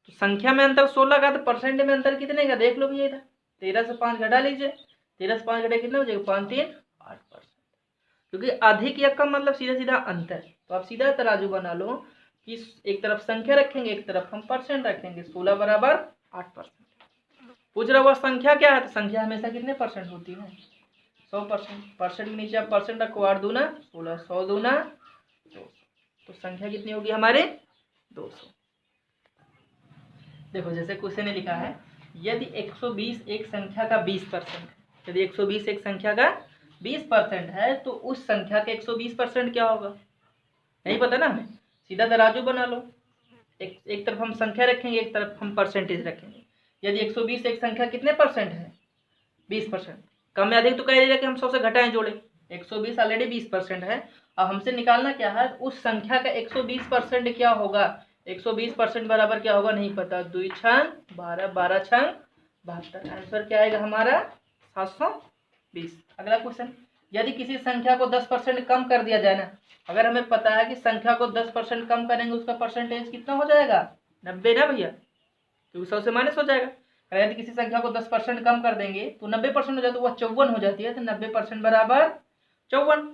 तो संख्या में अंतर 16 का, तो परसेंट में अंतर कितने का देख लो भैया इधर, 13 से 5 घटा लीजिए, 13 से 5 घटे कितना हो जाएगा 5 3 8%। क्योंकि अधिक या कम मतलब सीधा सीधा अंतर, तो आप सीधा तराजू बना लो कि एक तरफ संख्या रखेंगे एक तरफ हम परसेंट रखेंगे, 16 बराबर 8%। पूछ रहा हुआ संख्या क्या है, तो संख्या हमेशा कितने परसेंट होती है 100%। परसेंट के नीचे आप परसेंट रखो, 8 दूना 16, 100 दूना 200, तो संख्या कितनी होगी हमारे 200। देखो जैसे क्वेश्चन ने लिखा है यदि 120 एक संख्या का 20% है, यदि 120 एक संख्या का 20% है तो उस संख्या का 120% क्या होगा? नहीं पता ना हमें, सीधा तराजू बना लो। एक तरफ हम संख्या रखेंगे, एक तरफ हम परसेंटेज रखेंगे। यदि 120 एक संख्या कितने परसेंट है? 20%। कम या अधिक तो कह रही है कि हम 100 से घटाएं जोड़े। 120 ऑलरेडी 20% है। अब हमसे निकालना क्या है, उस संख्या का 120% क्या होगा? 120% बराबर क्या होगा नहीं पता। 2 छंग 12, 12 छंग 72। आंसर क्या आएगा हमारा? 720। अगला क्वेश्चन, यदि किसी संख्या को 10% कम कर दिया जाए ना, अगर हमें पता है कि संख्या को 10% कम करेंगे उसका परसेंटेज कितना हो जाएगा? 90 ना भैया, क्योंकि 100 से माइनस हो जाएगा। यदि किसी संख्या को 10% कम कर देंगे तो 90% हो जाता है, तो वह 54 हो जाती है। तो 90% बराबर 54।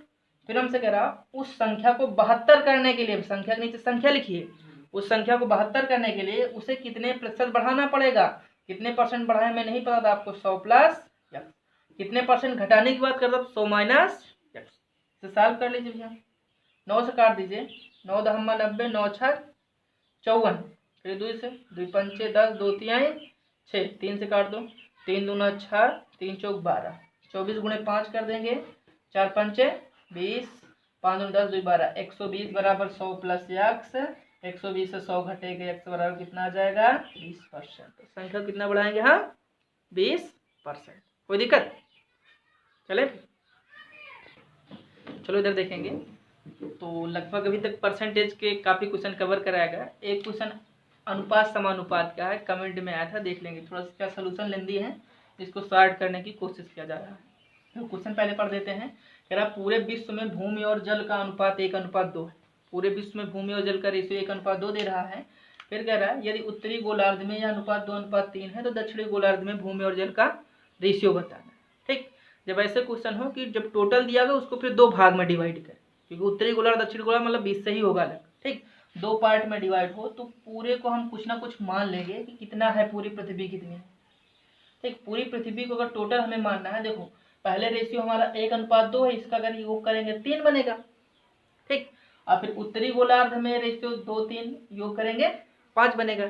फिर हमसे कह रहा उस संख्या को 72 करने के लिए, संख्या के नीचे संख्या लिखिए, उस संख्या को 72 करने के लिए उसे कितने प्रतिशत बढ़ाना पड़ेगा? कितने परसेंट बढ़ाए मैं नहीं पता था आपको, 100 प्लस एक्स। कितने परसेंट घटाने की बात करता 100 माइनस एक्स। इसे सॉल्व कर लीजिए भैया। 9 से काट दीजिए, 9 दहम्मा 90, 9 छः 54, फिर 2 से 2 पंचे 10, 2 तिहाई 6, 3 से काट दो, 3 दूना 6, 3 चौक 12, 24 गुणे 5 कर देंगे, 4 पंचे 20, 5 दूना 10, 2 12, 120 बराबर 100 प्लस एक्स। 120 से 100 घटेगा, एक्स बराबर कितना आ जाएगा? 20%। तो संख्या कितना बढ़ाएंगे हम? 20%। कोई दिक्कत? चले चलो इधर देखेंगे। तो लगभग अभी तक परसेंटेज के काफ़ी क्वेश्चन कवर कराया गया। एक क्वेश्चन अनुपात समानुपात का है, कमेंट में आया था, देख लेंगे। थोड़ा सा क्या सोल्यूशन लेंदी है, इसको सॉल्व करने की कोशिश किया जा रहा है। तो क्वेश्चन पहले पढ़ देते हैं। कह रहा पूरे विश्व में भूमि और जल का अनुपात 1:2 है। पूरे विश्व में भूमि और जल का रेशियो 1:2 दे रहा है। फिर कह रहा है यदि उत्तरी गोलार्ध में यह अनुपात 2:3 है तो दक्षिणी गोलार्ध में भूमि और जल का रेशियो बताना। ठीक, जब ऐसे क्वेश्चन हो कि जब टोटल दिया गया उसको फिर 2 भाग में डिवाइड कर, क्योंकि उत्तरी गोलार्ध दक्षिण गोलार्ध मतलब 20 से ही होगा अलग। ठीक, 2 पार्ट में डिवाइड हो तो पूरे को हम कुछ ना कुछ मान लेंगे कि कितना है, पूरी पृथ्वी कितनी है। ठीक, पूरी पृथ्वी को अगर टोटल हमें मानना है, देखो पहले रेशियो हमारा 1:2 है, इसका अगर योग करेंगे 3 बनेगा। ठीक, और फिर उत्तरी गोलार्ध में रेशियो 2, 3 योग करेंगे 5 बनेगा।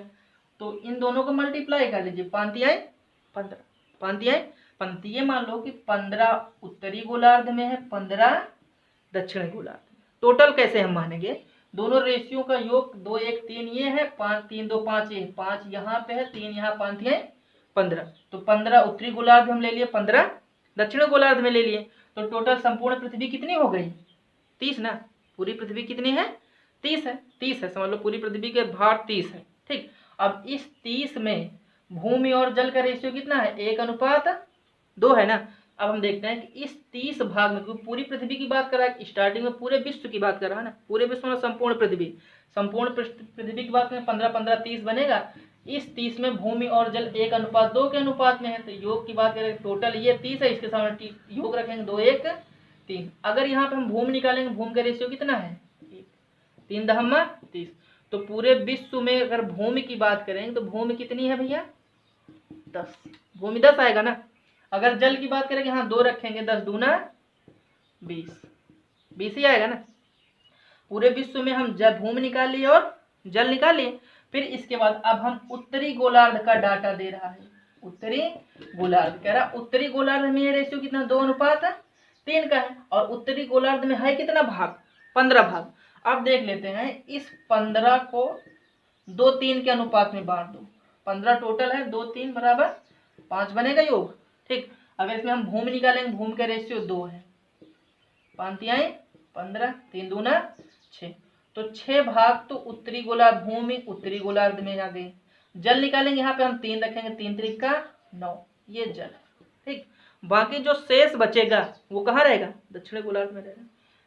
तो इन दोनों को मल्टीप्लाई कर लीजिए, 5 तिहाई 15, 5 तिहाई 15। ये मान लो कि 15 उत्तरी गोलार्ध में है, 15 दक्षिण गोलार्ध में। टोटल कैसे हम मानेंगे? दोनों रेशियो का योग 2, 1, 3 ये है, 5, 3, 2, 5 ये, 5 यहाँ पे है, 3 यहाँ, 5 तिहाई 15। तो 15 उत्तरी गोलार्ध में ले लिए, 15 दक्षिण गोलार्ध में ले लिए। तो टोटल संपूर्ण पृथ्वी कितनी हो गई? 30 ना। पूरी पृथ्वी कितनी है? 30 है। 30 है, समझ लो पूरी पृथ्वी के भाग 30 है। ठीक, अब इस 30 में भूमि और जल का रेशियो कितना है? 1:2 है ना। अब हम देखते हैं कि इस 30 भाग में, क्योंकि पूरी पृथ्वी की बात कर रहा है, स्टार्टिंग में पूरे विश्व की बात कर रहा है ना, पूरे विश्व में संपूर्ण पृथ्वी, संपूर्ण पृथ्वी की बात करें 15, 15, 30 बनेगा। इस 30 में भूमि और जल 1:2 के अनुपात में है। तो योग की बात करें, टोटल ये 30 है, इसके सामने योग रखेंगे 2, 1, 3। अगर यहाँ पे हम भूमि निकालेंगे, भूमि का रेशियो कितना है? 3 दहम्मा 30। तो पूरे विश्व में अगर भूमि की बात करेंगे तो भूमि कितनी है भैया? 10। भूमि 10 आएगा ना। अगर जल की बात करेंगे, हाँ 2 रखेंगे, 10 दूना 20, 20 ही आएगा ना। पूरे विश्व में हम भूमि निकाल लिए और जल निकाल लिए। फिर इसके बाद अब हम उत्तरी गोलार्ध का डाटा दे रहा है। उत्तरी गोलार्ध कह रहा उत्तरी गोलार्ध में ये रेशियो कितना? 2:3 का है। और उत्तरी गोलार्ध में है कितना भाग? 15 भाग। अब देख लेते हैं, इस 15 को 2, 3 के अनुपात में बांट दो। 15 टोटल है, 2, 3 बराबर 5 बनेगा योग। ठीक, अगर इसमें हम भूमि निकालेंगे, भूमि का रेशियो 2 है, 5 तिहाई 15, 3 दूना 6। तो 6 भाग तो उत्तरी गोलार्ध, भूमि उत्तरी गोलार्ध में आ गई। जल निकालेंगे, यहाँ पे हम 3 रखेंगे, 3 त्रिका 9, ये जल। ठीक, बाकी जो शेष बचेगा वो कहाँ रहेगा? दक्षिण गोलार्ध में रहेगा।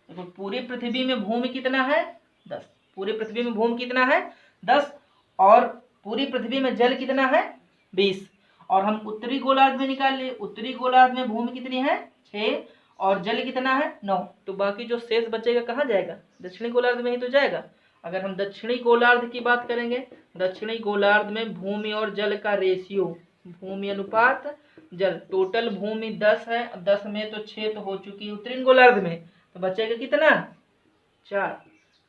देखो पूरी पृथ्वी में भूमि कितना है? 10। पूरी पृथ्वी में भूमि कितना है? 10। और पूरी पृथ्वी में जल कितना है? 20। और हम उत्तरी गोलार्ध में निकाल लिए, उत्तरी गोलार्ध में भूमि कितनी है? 6 और जल कितना है? 9। तो बाकी जो शेष बचेगा कहाँ जाएगा? दक्षिणी गोलार्ध में ही तो जाएगा। अगर हम दक्षिणी गोलार्ध की बात करेंगे, दक्षिणी गोलार्ध में भूमि और जल का रेशियो, भूमि अनुपात जल, टोटल भूमि 10 है, 10 में तो 6 तो हो चुकी उत्तरी गोलार्ध में, तो बचेगा कितना? 4।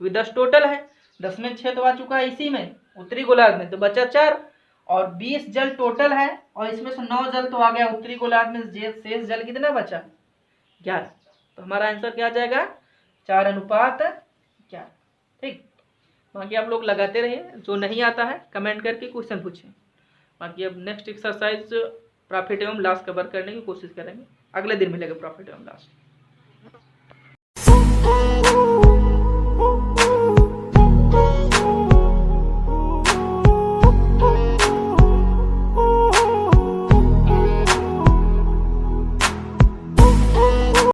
10 टोटल है, 10 में 6 तो आ चुका है इसी में उत्तरी गोलार्ध में, तो बचा 4। और 20 जल टोटल है और इसमें से 9 जल तो आ गया उत्तरी गोलार्ध में, शेष जल कितना बचा? 11। तो हमारा आंसर क्या आ जाएगा? 4:11। ठीक, बाकी आप लोग लगाते रहिए, जो नहीं आता है कमेंट करके क्वेश्चन पूछें। बाकी अब नेक्स्ट एक्सरसाइज प्रॉफिट एवं लॉस कवर करने की कोशिश करेंगे, अगले दिन मिलेगा प्रॉफिट एवं लॉस।